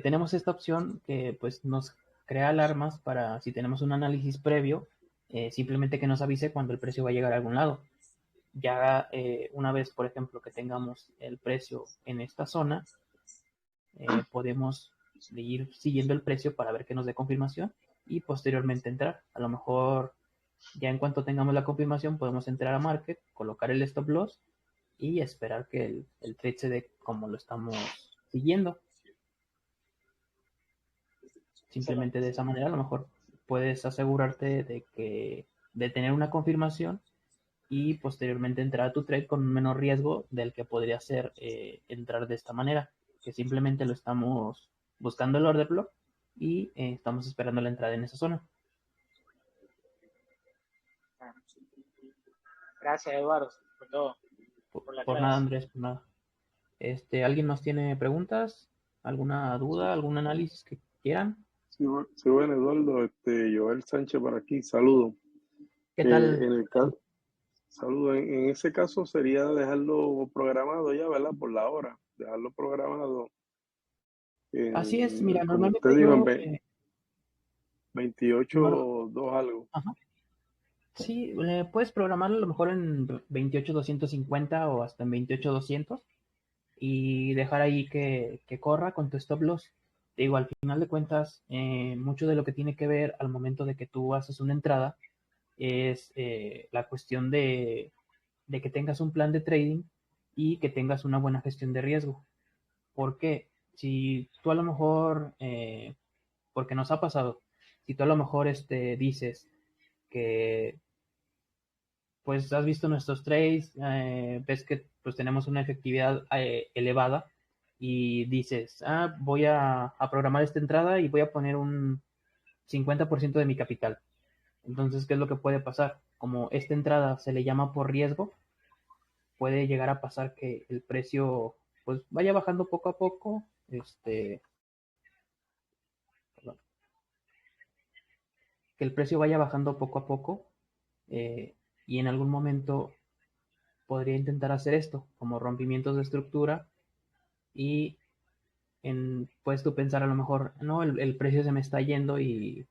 tenemos esta opción que pues nos crea alarmas para si tenemos un análisis previo, simplemente que nos avise cuando el precio va a llegar a algún lado. Ya una vez, por ejemplo, que tengamos el precio en esta zona, podemos ir siguiendo el precio para ver que nos dé confirmación y posteriormente entrar. A lo mejor ya en cuanto tengamos la confirmación podemos entrar a market, colocar el stop loss y esperar que el trade se dé como lo estamos siguiendo. Simplemente Excelente. de esa manera a lo mejor puedes asegurarte de tener una confirmación y posteriormente entrar a tu trade con un menor riesgo del que podría ser entrar de esta manera, que simplemente lo estamos buscando el order block y estamos esperando la entrada en esa zona. Ah, gracias, Eduardo, por todo, por la Por nada, clase. Andrés, por nada. ¿Alguien más tiene preguntas? ¿Alguna duda? ¿Algún análisis que quieran? Sí, sí, bueno, Eduardo, Joel Sánchez por aquí, saludo. ¿Qué tal? En el caso, saludo, en ese caso sería dejarlo programado ya, ¿verdad? Por la hora, dejarlo programado Así es, mira, como usted normalmente dijo, en yo, norma- 28.2 algo. ajá, sí, puedes programarlo a lo mejor en 28.250 o hasta en 28.200 y dejar ahí que corra con tu stop loss. Te digo, al final de cuentas, mucho de lo que tiene que ver al momento de que tú haces una entrada es la cuestión de que tengas un plan de trading y que tengas una buena gestión de riesgo. Porque si tú a lo mejor, porque nos ha pasado, si tú a lo mejor dices que pues has visto nuestros trades, ves que pues tenemos una efectividad elevada y dices, voy a programar esta entrada y voy a poner 50% de mi capital. Entonces, ¿qué es lo que puede pasar? Como esta entrada se le llama por riesgo, puede llegar a pasar que el precio pues vaya bajando poco a poco, perdón, que el precio vaya bajando poco a poco, y en algún momento podría intentar hacer esto, como rompimientos de estructura, y puedes tú pensar a lo mejor, no, el precio se me está yendo y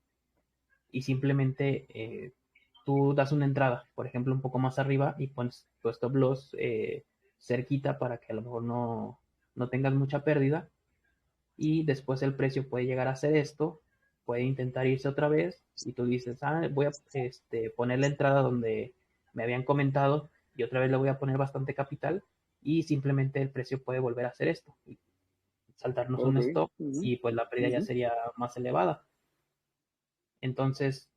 simplemente tú das una entrada, por ejemplo, un poco más arriba y pones tu stop loss cerquita para que a lo mejor no tengas mucha pérdida, y después el precio puede llegar a hacer esto, puede intentar irse otra vez y tú dices, voy a poner la entrada donde me habían comentado y otra vez le voy a poner bastante capital, y simplemente el precio puede volver a hacer esto y saltarnos un Ok. stop, Ujú, y pues la pérdida ya ujú. sería más elevada. Entonces,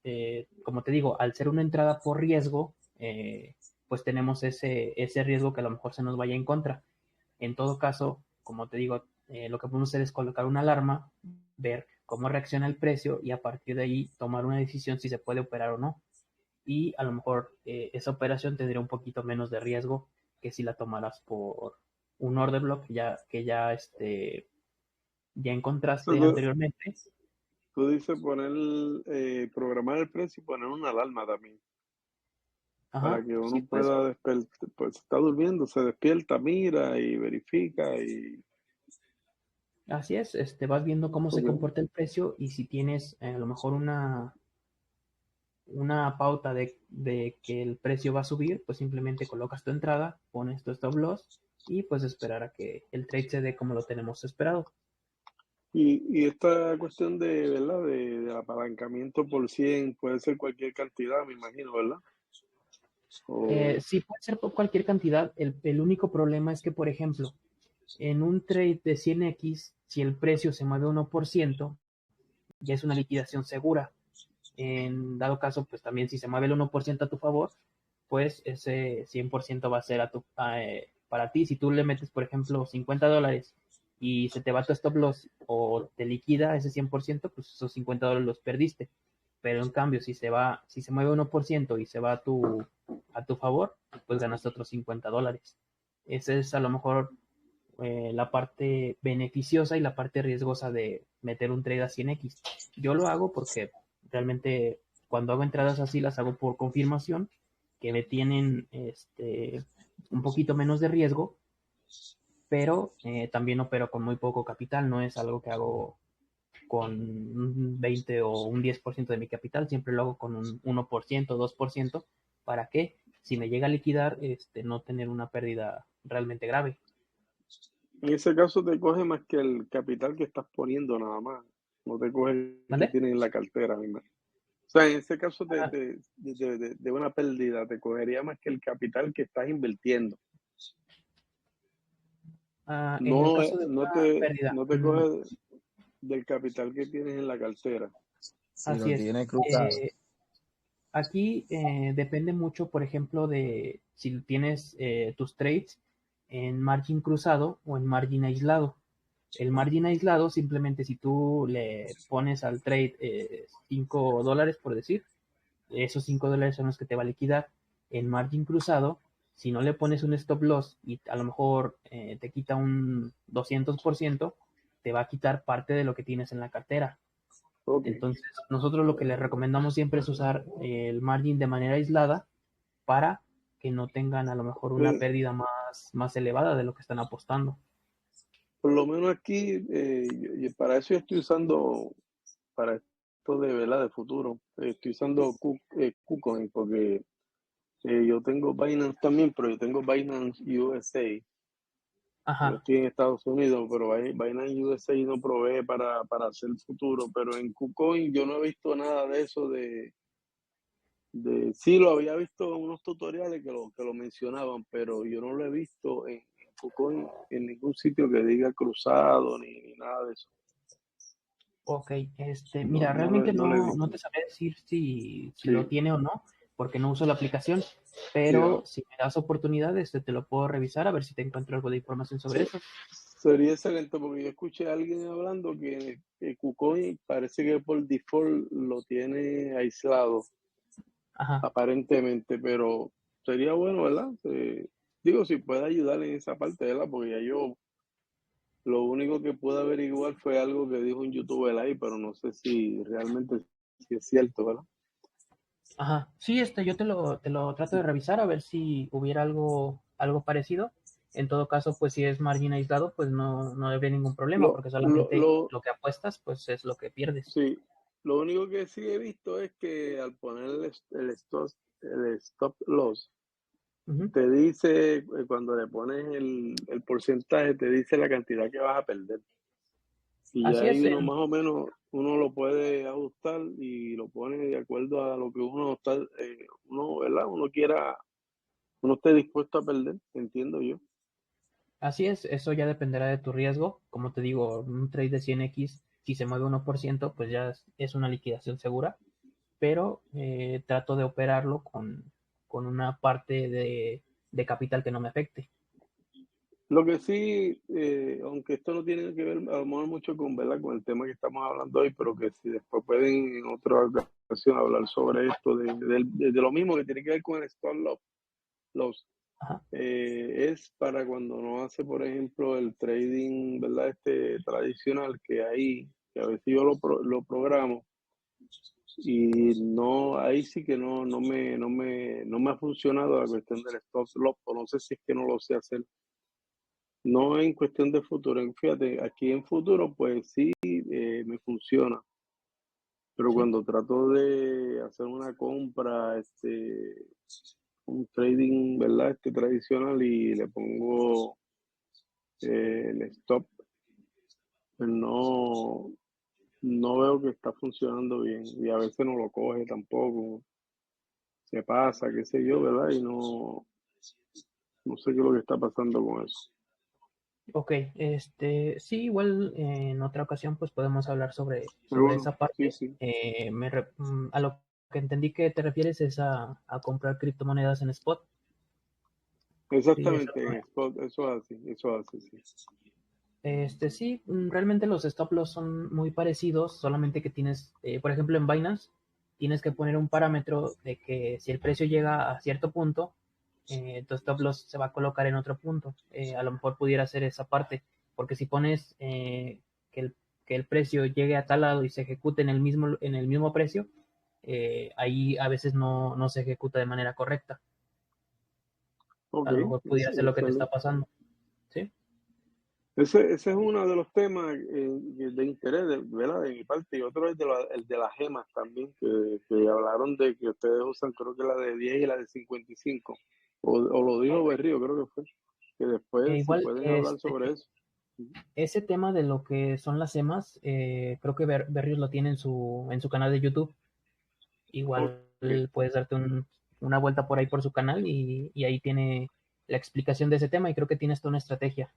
como te digo, al ser una entrada por riesgo, pues tenemos ese riesgo que a lo mejor se nos vaya en contra. En todo caso, como te digo, lo que podemos hacer es colocar una alarma, ver cómo reacciona el precio y a partir de ahí tomar una decisión si se puede operar o no. Y a lo mejor esa operación tendría un poquito menos de riesgo que si la tomaras por un order block ya O sea, encontraste anteriormente. tú dices poner, programar el precio y poner una alarma también, para Ajá, que sí, uno pues. pueda despertar, pues está durmiendo, se despierta, mira y verifica y... Así es, vas viendo cómo se Ok. comporta el precio, y si tienes a lo mejor una pauta de que el precio va a subir, pues simplemente colocas tu entrada, pones tu stop loss y pues esperar a que el trade se dé como lo tenemos esperado. Y esta cuestión de, ¿verdad? De apalancamiento por 100 puede ser cualquier cantidad, me imagino, ¿verdad? O, Sí, puede ser por cualquier cantidad. El único problema es que, por ejemplo, en un trade de 100x, si el precio se mueve 1%, ya es una liquidación segura. En dado caso, pues también si se mueve el 1% a tu favor, pues ese 100% va a ser para ti. Si tú le metes, por ejemplo, $50 y se te va tu stop loss o te liquida ese 100%, pues esos $50 los perdiste. Pero en cambio, si se mueve 1% y se va a tu favor, pues ganaste otros $50. Ese es a lo mejor la parte beneficiosa y la parte riesgosa de meter un trade a 100x. Yo lo hago porque realmente cuando hago entradas así las hago por confirmación, que me tienen un poquito menos de riesgo, pero también opero con muy poco capital, no es algo que hago con un 20 o un 10% de mi capital, siempre lo hago con un 1%, 2%, ¿para qué? Si me llega a liquidar, no tener una pérdida realmente grave. en ese caso te coge más que el capital que estás poniendo nada más, no te coge el que ¿Vale? tienes en la cartera, me imagino. O sea, en ese caso Ah, de una pérdida te cogería más que el capital que estás invirtiendo. en el No, caso de una pérdida, no te coge del capital que tienes en la cartera. Si así lo es. tiene cruzado. Aquí depende mucho, por ejemplo, de si tienes tus trades en margin cruzado o en margin aislado. El margin aislado, simplemente si tú le pones al trade $5, por decir, esos $5 son los que te va a liquidar. En margin cruzado, si no le pones un stop loss y a lo mejor te quita un 200%, te va a quitar parte de lo que tienes en la cartera. Ok. Entonces, nosotros lo que les recomendamos siempre es usar el margin de manera aislada para que no tengan a lo mejor una Eh, pérdida más elevada de lo que están apostando. por lo menos aquí, para eso yo estoy usando, para esto de vela de futuro, estoy usando KuCoin porque yo tengo Binance también, pero yo tengo Binance USA. Yo Ajá. estoy en Estados Unidos, pero Binance USA no provee para hacer futuro, pero en KuCoin yo no he visto nada de eso sí lo había visto en unos tutoriales que lo mencionaban, pero yo no lo he visto en KuCoin en ningún sitio que diga cruzado ni nada de eso. Ok, mira, realmente No lo he no visto. te sabré decir si lo Sí, tiene o no, porque no uso la aplicación, sí, pero si me das oportunidad, te lo puedo revisar a ver si te encuentro algo de información sobre eso. Sería excelente porque yo escuché a alguien hablando que KuCoin parece que por default lo tiene aislado, Ajá. aparentemente, pero sería bueno, ¿verdad? Digo, si puede ayudar en esa parte, ¿verdad? Porque ya yo lo único que pude averiguar fue algo que dijo un youtuber ahí, pero no sé si realmente si es cierto, ¿verdad? Ajá. Sí, yo te lo trato de revisar a ver si hubiera algo parecido. En todo caso, pues si es margin aislado, pues no habría ningún problema, Lo, porque lo, solamente lo, lo que apuestas, pues es lo que pierdes. sí, lo único que sí he visto es que al poner el stop loss, Ujú. te dice, cuando le pones el porcentaje, te dice la cantidad que vas a perder. Y Así ahí es. uno más o menos, uno lo puede ajustar y lo pone de acuerdo a lo que uno está, uno, ¿verdad? Uno esté dispuesto a perder, entiendo yo. Así es, eso ya dependerá de tu riesgo. Como te digo, un trade de 100x, si se mueve 1%, pues ya es una liquidación segura, pero trato de operarlo con una parte de capital que no me afecte. Lo que sí, aunque esto no tiene que ver a lo mejor mucho con, ¿verdad? Con el tema que estamos hablando hoy, pero que si después pueden en otra ocasión hablar sobre esto, de lo mismo que tiene que ver con el stop loss, Ajá. es para cuando uno hace, por ejemplo, el trading, ¿verdad? Tradicional que a veces yo lo programo y no, ahí sí que no me ha funcionado la cuestión del stop loss, o no sé si es que no lo sé hacer. No en cuestión de futuro, fíjate, aquí en futuro pues sí me funciona, pero Sí. cuando trato de hacer una compra, un trading, ¿verdad? Tradicional y le pongo el stop, pues no veo que está funcionando bien y a veces no lo coge tampoco, se pasa, qué sé yo, ¿verdad? Y no sé qué es lo que está pasando con eso. Ok, sí, igual en otra ocasión pues podemos hablar Pero sobre bueno, esa sí, parte. sí, A lo que entendí que te refieres es a comprar criptomonedas en spot. Sí, exactamente, en spot, eso hace, sí. sí, realmente los stop loss son muy parecidos, solamente que tienes, por ejemplo, en Binance, tienes que poner un parámetro de que si el precio llega a cierto punto, tu stop loss se va a colocar en otro punto. A lo mejor pudiera ser esa parte, porque si pones que, el, que el precio llegue a tal lado y se ejecute en el mismo precio, ahí a veces no se ejecuta de manera correcta. Ok, A lo mejor pudiera ser lo que te está excelente. pasando, ¿sí? Ese es uno de los temas de interés, ¿verdad? De mi parte, y otro es el de las gemas también, que hablaron de que ustedes usan, creo que la de 10 y la de 55, o lo dijo Berrío, creo que fue, que después si Igual, pueden hablar sobre eso. ese tema de lo que son las EMAs, creo que Berrios lo tiene en su canal de YouTube. Igual Ok. puedes darte una vuelta por ahí por su canal y ahí tiene la explicación de ese tema y creo que tienes toda una estrategia.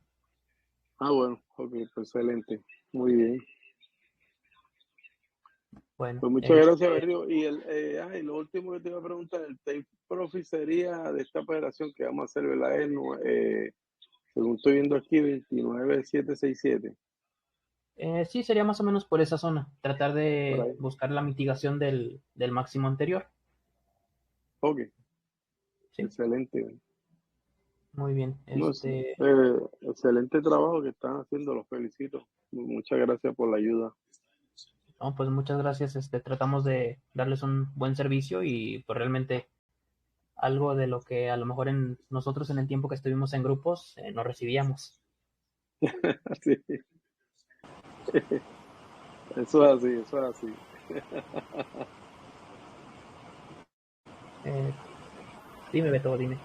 Ah, bueno, ok, pues excelente, muy bien. Bueno, Pues muchas gracias, Berrío. Y lo último que te iba a preguntar, el take profit sería de esta operación que vamos a hacer, ¿verdad? Según estoy viendo aquí, 29767, sí, sería más o menos por esa zona, tratar por de ahí. buscar la mitigación del máximo anterior. Ok, Sí, excelente. muy bien. No, excelente trabajo que están haciendo, los felicito. Muchas gracias por la ayuda. No, pues muchas gracias. Tratamos de darles un buen servicio y pues realmente algo de lo que a lo mejor nosotros en el tiempo que estuvimos en grupos no recibíamos. Sí, eso es así, eso es así. Eh, dime, Beto, dime.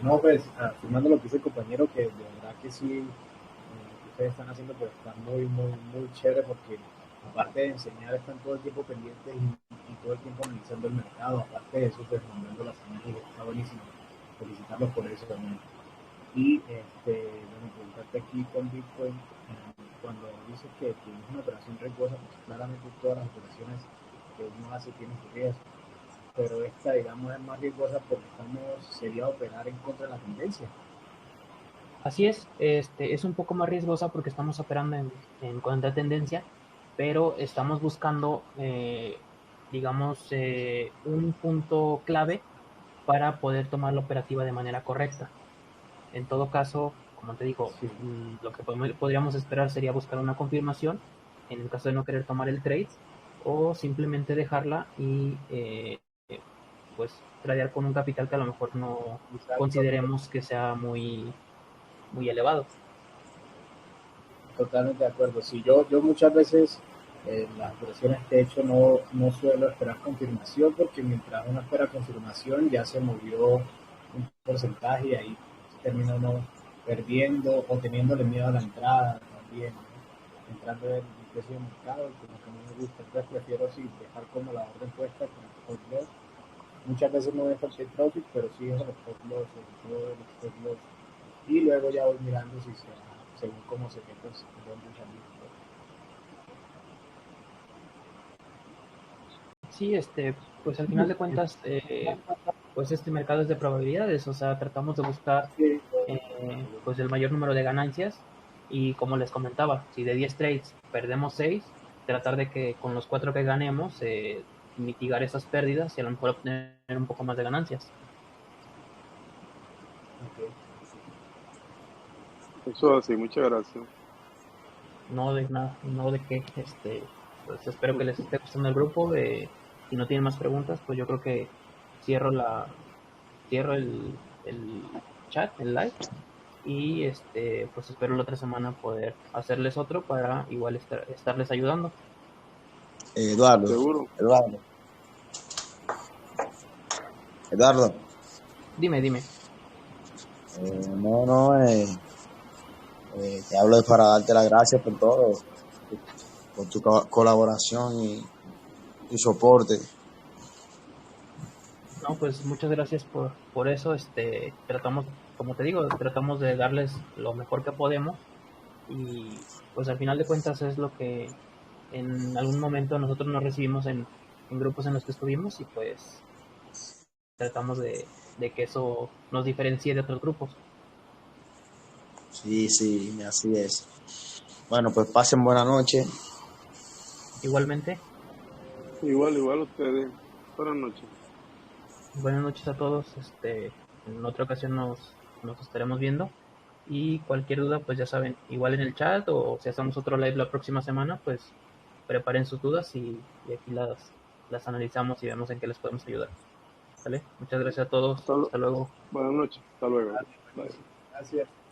No, pues, afirmando lo que dice el compañero, que de verdad que sí, lo que ustedes están haciendo pues está muy, muy, muy chévere porque aparte de enseñar, están todo el tiempo pendientes y todo el tiempo analizando el mercado, aparte de eso, pues mandando las señales, está buenísimo. Felicitarlos por eso también. Y, bueno, preguntarte aquí con Bitcoin, cuando dices que tienes una operación riesgosa, pues claramente todas las operaciones que uno hace tienen su riesgo, pero esta, digamos, es más riesgosa porque sería operar en contra de la tendencia. Así es un poco más riesgosa porque estamos operando en contratendencia, pero estamos buscando, digamos, un punto clave para poder tomar la operativa de manera correcta. En todo caso, como te digo, Sí, lo que podríamos esperar sería buscar una confirmación en el caso de no querer tomar el trade o simplemente dejarla y pues tradear con un capital que a lo mejor no exacto. consideremos que sea muy elevado. Totalmente de acuerdo. Sí, yo muchas veces las operaciones que he hecho no suelo esperar confirmación porque mientras uno espera confirmación ya se movió un porcentaje y ahí termina uno perdiendo o teniéndole miedo a la entrada también, ¿no? Entrando en el precio de mercado, como que no me gusta. Entonces prefiero sí dejar como la orden puesta con el stop loss. Muchas veces no dejo el take profit, pero sí dejo el stop loss, sobre todo el stop loss y luego ya voy mirando si se según cómo se ve pues dónde salir. Sí, pues al final de cuentas, pues este mercado es de probabilidades, o sea, tratamos de buscar Sí, pues el mayor número de ganancias y como les comentaba, si de 10 trades perdemos 6, tratar de que con los 4 que ganemos, mitigar esas pérdidas y a lo mejor obtener un poco más de ganancias. okay. Eso así, muchas gracias. No de nada, no de qué, pues espero que les esté gustando el grupo, si no tienen más preguntas, pues yo creo que cierro cierro el chat, el live y pues espero la otra semana poder hacerles otro para igual estarles ayudando. Eduardo, Seguro. Eduardo, Eduardo. Dime. No, no, te hablo para darte las gracias por todo, por tu colaboración y tu soporte. No, pues muchas gracias por eso. Tratamos, como te digo, tratamos de darles lo mejor que podemos y pues al final de cuentas es lo que en algún momento nosotros nos recibimos en grupos en los que estuvimos y pues tratamos de que eso nos diferencie de otros grupos. Sí, sí, así es. Bueno, pues pasen buena noche. Igualmente, Igual ustedes. Buenas noches. buenas noches a todos. En otra ocasión nos estaremos viendo. Y cualquier duda, pues ya saben, igual en el chat o si hacemos otro live la próxima semana, pues preparen sus dudas y aquí las analizamos y vemos en qué les podemos ayudar. ¿Vale? Muchas gracias a todos. Hasta Hasta luego. Buenas noches. Hasta luego. Bye. Gracias.